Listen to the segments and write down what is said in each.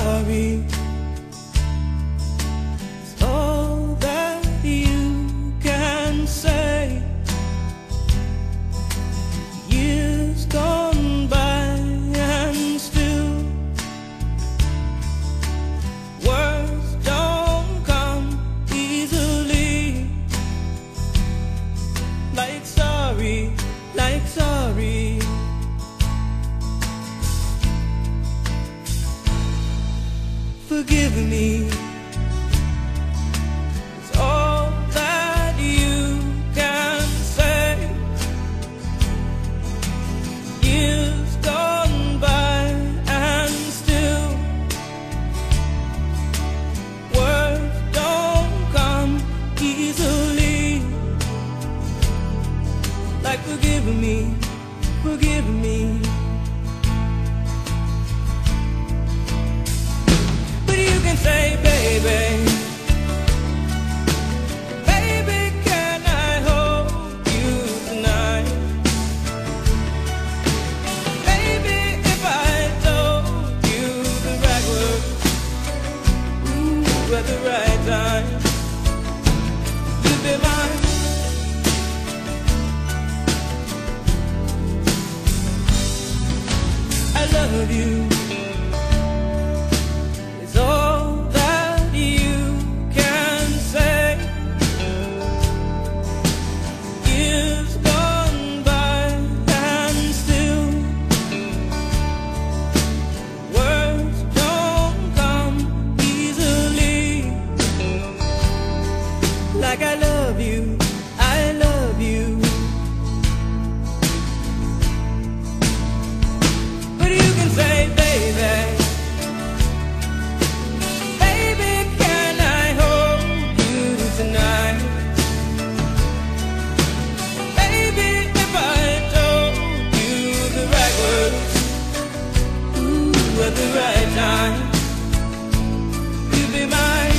sorry. It's all that you can say. Years gone by and still words don't come easily. Like sorry, like sorry. Forgive me. It's all that you can say. Years gone by and still words don't come easily. Like forgive me, forgive me. Say, baby, baby, can I hold you tonight? Baby, if I told you the right words, ooh, at the right time, you'd be mine. I love you. Like I love you, I love you. But you can say, baby, baby, can I hold you tonight? Baby, if I told you the right words, ooh, at the right time, you'd be mine.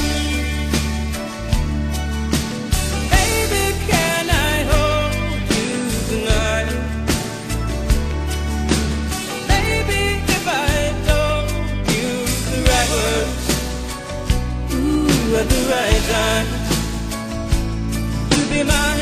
At the right time, you'll be mine.